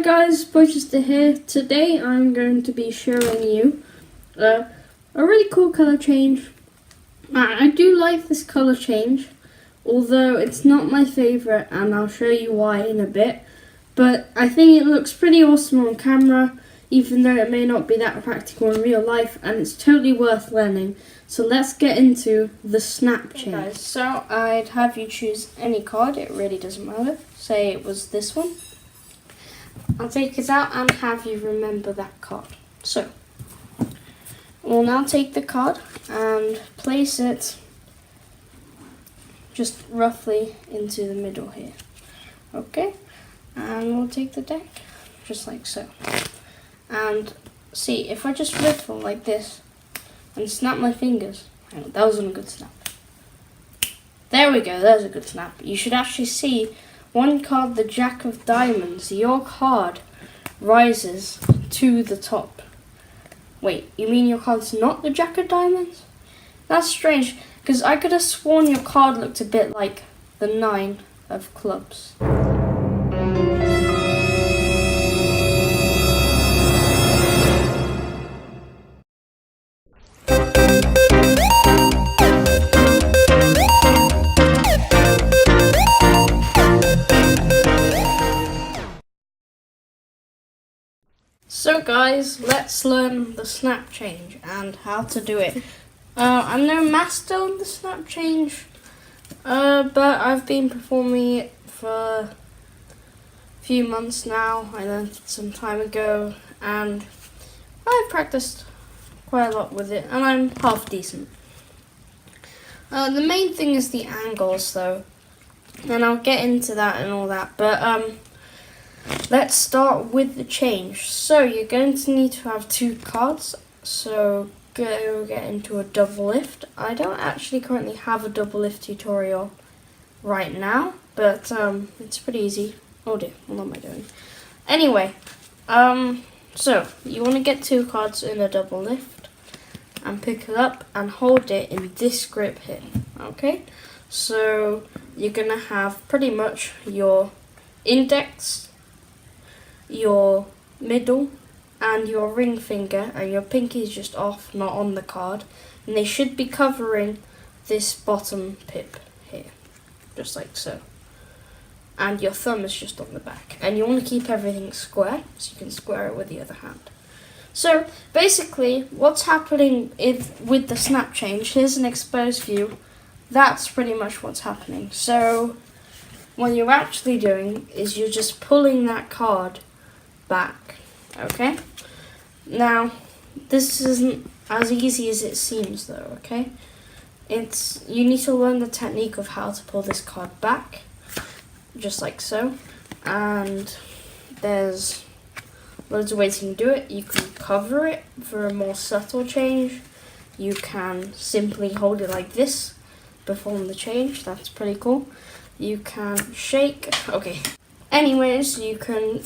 guys, Boychester here. Today I'm going to be showing you a really cool colour change. I do like this colour change, although it's not my favourite, and I'll show you why in a bit. But I think it looks pretty awesome on camera, even though it may not be that practical in real life, and it's totally worth learning. So let's get into the snap change. Okay, guys, so I'd have you choose any card, it really doesn't matter. Say it was this one. I'll take it out and have you remember that card. So, we'll now take the card and place it just roughly into the middle here. Okay, and we'll take the deck just like so. And see, if I just riffle like this and snap my fingers, hang on, that wasn't a good snap. There we go, there's a good snap. You should actually see one card, the Jack of Diamonds. Your card rises to the top. Wait, you mean your card's not the Jack of Diamonds? That's strange, because I could have sworn your card looked a bit like the 9 of clubs. So guys, let's learn the snap change and how to do it. I'm no master on the snap change, but I've been performing it for a few months now. I learned it some time ago and I've practiced quite a lot with it and I'm half decent. The main thing is the angles though, and I'll get into that and all that, but let's start with the change. So you're going to need to have 2 cards. So go get into a double lift. I don't actually currently have a double lift tutorial right now, but it's pretty easy. Oh dear, what am I doing? Anyway, so you want to get 2 cards in a double lift and pick it up and hold it in this grip here. Okay, so you're gonna have pretty much your index, your middle and your ring finger, and your pinky is just off, not on the card, and they should be covering this bottom pip here, just like so, and your thumb is just on the back, and you want to keep everything square so you can square it with the other hand. So basically what's happening with the snap change, here's an exposed view, that's pretty much what's happening. So what you're actually doing is you're just pulling that card back, okay? Now, this isn't as easy as it seems though, okay? You need to learn the technique of how to pull this card back, just like so, and there's loads of ways you can do it. You can cover it for a more subtle change. You can simply hold it like this, perform the change, that's pretty cool. You can shake, okay. Anyways, you can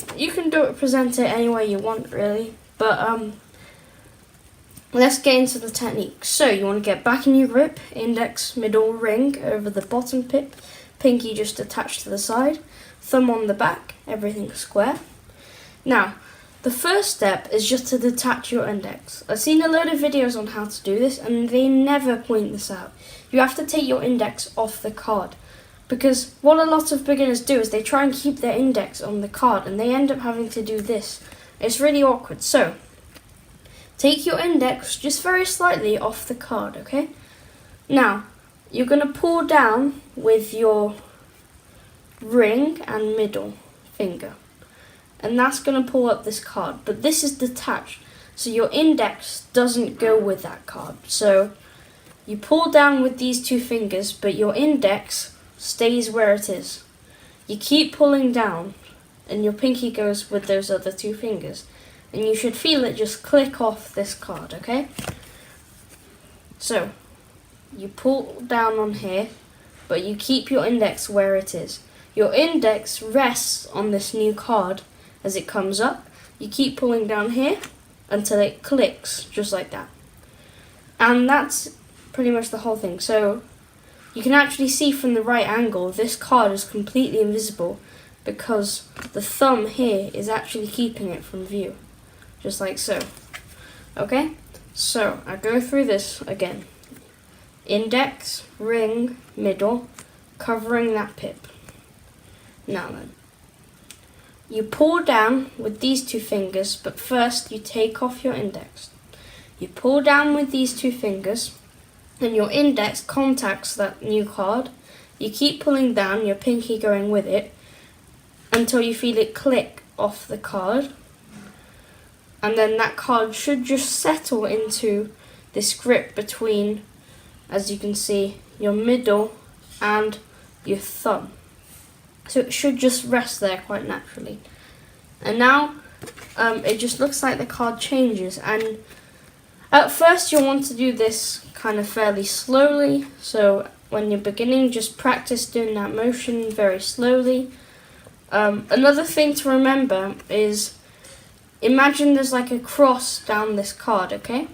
do it, present it any way you want really, but let's get into the technique. So you want to get back in your grip, index, middle, ring over the bottom pip, pinky just attached to the side, thumb on the back, everything square. Now, the first step is just to detach your index. I've seen a load of videos on how to do this and they never point this out. You have to take your index off the card. Because what a lot of beginners do is they try and keep their index on the card and they end up having to do this. It's really awkward. So, take your index just very slightly off the card, okay? Now, you're going to pull down with your ring and middle finger. And that's going to pull up this card. But this is detached, so your index doesn't go with that card. So, you pull down with these 2 fingers, but your index stays where it is. You keep pulling down and your pinky goes with those other 2 fingers, and you should feel it just click off this card, okay? So you pull down on here, but you keep your index where it is. Your index rests on this new card as it comes up. You keep pulling down here until it clicks just like that, and that's pretty much the whole thing. So you can actually see from the right angle, this card is completely invisible because the thumb here is actually keeping it from view, just like so. Okay, so I go through this again. Index, ring, middle, covering that pip. Now then, you pull down with these two fingers, but first you take off your index. You pull down with these two fingers, and your index contacts that new card. You keep pulling down, your pinky going with it, until you feel it click off the card. And then that card should just settle into this grip between, as you can see, your middle and your thumb. So it should just rest there quite naturally. And now it just looks like the card changes. And at first you'll want to do this kind of fairly slowly. So when you're beginning, just practice doing that motion very slowly. Another thing to remember is, imagine there's like a cross down this card, okay?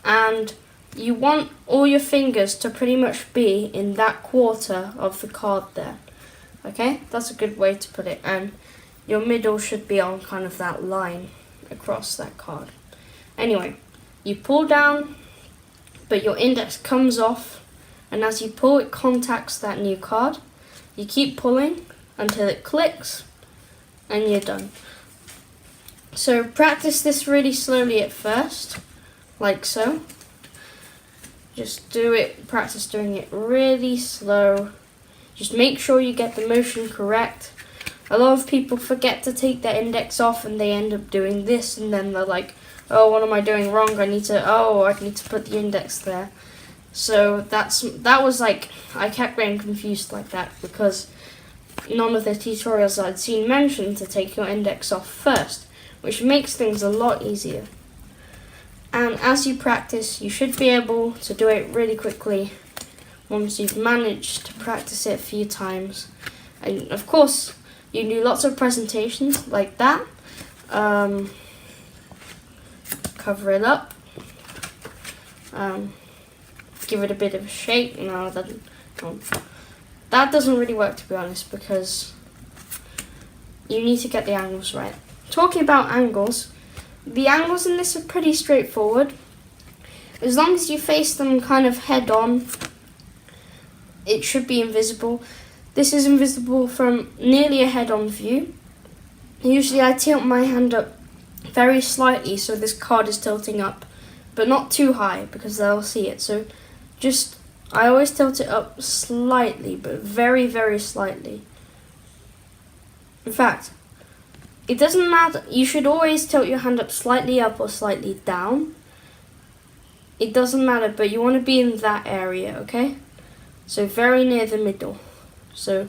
And you want all your fingers to pretty much be in that quarter of the card there. Okay, that's a good way to put it. And your middle should be on kind of that line across that card. Anyway, you pull down, but your index comes off, and as you pull, it contacts that new card. You keep pulling until it clicks, and you're done. So practice this really slowly at first, like so. Just do it, practice doing it really slow. Just make sure you get the motion correct. A lot of people forget to take their index off and they end up doing this, and then they're like, oh, what am I doing wrong? I need to put the index there. So that was like, I kept getting confused like that because none of the tutorials I'd seen mentioned to take your index off first, which makes things a lot easier. And as you practice, you should be able to do it really quickly once you've managed to practice it a few times. And of course, you do lots of presentations like that. Cover it up. Give it a bit of a shake. No, that doesn't really work, to be honest, because you need to get the angles right. Talking about angles, the angles in this are pretty straightforward. As long as you face them kind of head on, it should be invisible. This is invisible from nearly a head-on view. Usually I tilt my hand up very slightly so this card is tilting up, but not too high because they'll see it. So I always tilt it up slightly, but very, very slightly. In fact, it doesn't matter. You should always tilt your hand up slightly up or slightly down. It doesn't matter, but you want to be in that area, okay? So very near the middle. So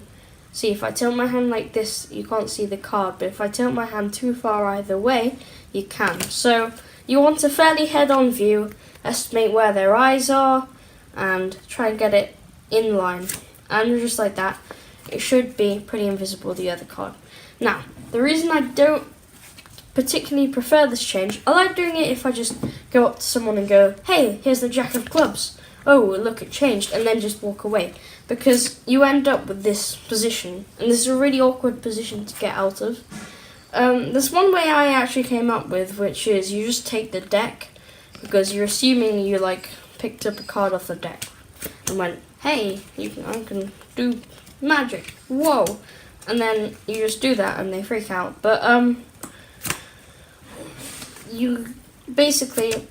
see, if I tilt my hand like this, you can't see the card, but if I tilt my hand too far either way, you can. So you want a fairly head-on view, estimate where their eyes are, and try and get it in line. And just like that, it should be pretty invisible, the other card. Now, the reason I don't particularly prefer this change, I like doing it if I just go up to someone and go, hey, here's the Jack of Clubs. Oh, look, it changed, and then just walk away. Because you end up with this position, and this is a really awkward position to get out of. There's one way I actually came up with, which is you just take the deck, because you're assuming you picked up a card off the deck, and went, hey, I can do magic, whoa. And then you just do that, and they freak out. But you basically,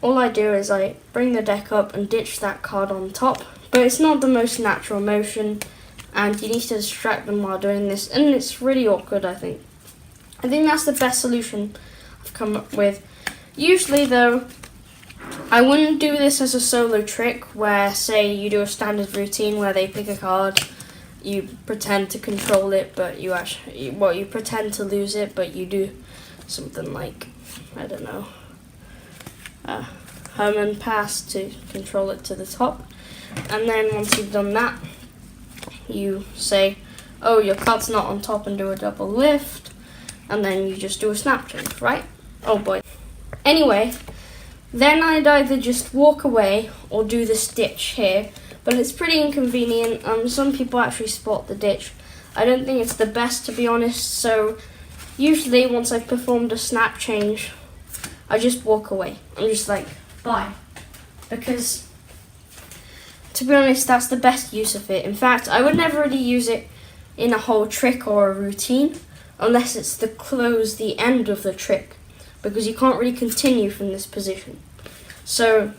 all I do is I bring the deck up and ditch that card on top. But it's not the most natural motion, and you need to distract them while doing this, and it's really awkward, I think. I think that's the best solution I've come up with. Usually, though, I wouldn't do this as a solo trick where, say, you do a standard routine where they pick a card, you pretend to control it, but you pretend to lose it, but you do something like, I don't know, Herman pass to control it to the top. And then once you've done that, you say, oh, your card's not on top, and do a double lift, and then you just do a snap change, right? Oh boy. Anyway, then I'd either just walk away or do this ditch here, but it's pretty inconvenient. Some people actually spot the ditch. I don't think it's the best, to be honest. So usually once I've performed a snap change, I just walk away. I'm just like, bye. Because to be honest, that's the best use of it. In fact, I would never really use it in a whole trick or a routine unless it's the end of the trick, because you can't really continue from this position. So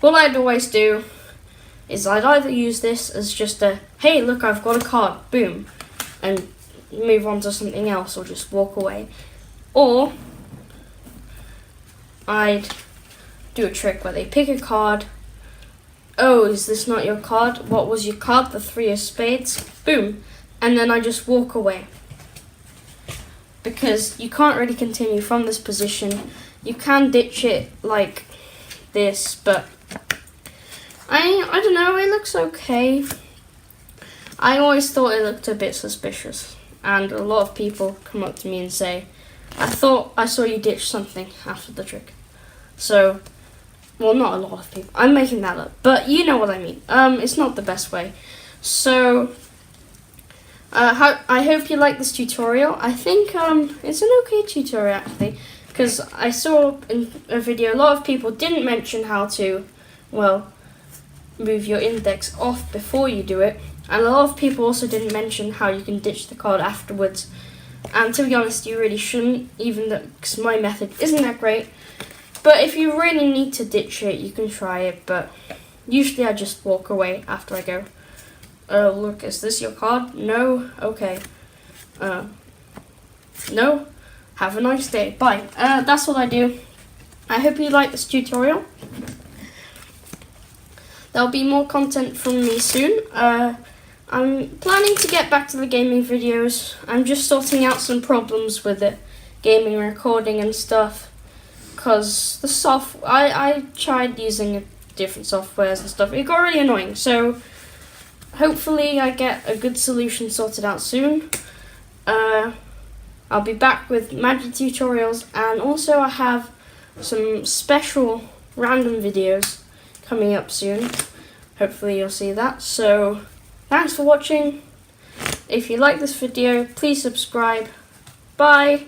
what I'd always do is I'd either use this as just a, hey, look, I've got a card, boom, and move on to something else, or just walk away. Or I'd do a trick where they pick a card. Oh, is this not your card? What was your card? The 3 of spades. Boom. And then I just walk away. Because you can't really continue from this position. You can ditch it like this, but I don't know, it looks okay. I always thought it looked a bit suspicious. And a lot of people come up to me and say, I thought I saw you ditch something after the trick. So, well, not a lot of people. I'm making that up, but you know what I mean. It's not the best way. So, I hope you like this tutorial. I think it's an okay tutorial actually, because I saw in a video a lot of people didn't mention how to, well, move your index off before you do it, and a lot of people also didn't mention how you can ditch the card afterwards. And to be honest, you really shouldn't, even though, because my method isn't that great. But if you really need to ditch it, you can try it, but usually I just walk away after I go, oh, look, is this your card? No? Okay. No? Have a nice day. Bye. That's what I do. I hope you like this tutorial. There'll be more content from me soon. I'm planning to get back to the gaming videos. I'm just sorting out some problems with it, gaming, recording and stuff, because I tried using different softwares and stuff. It got really annoying, so hopefully I get a good solution sorted out soon. I'll be back with magic tutorials, and also I have some special random videos coming up soon. Hopefully you'll see that. So thanks for watching. If you like this video, please subscribe. Bye.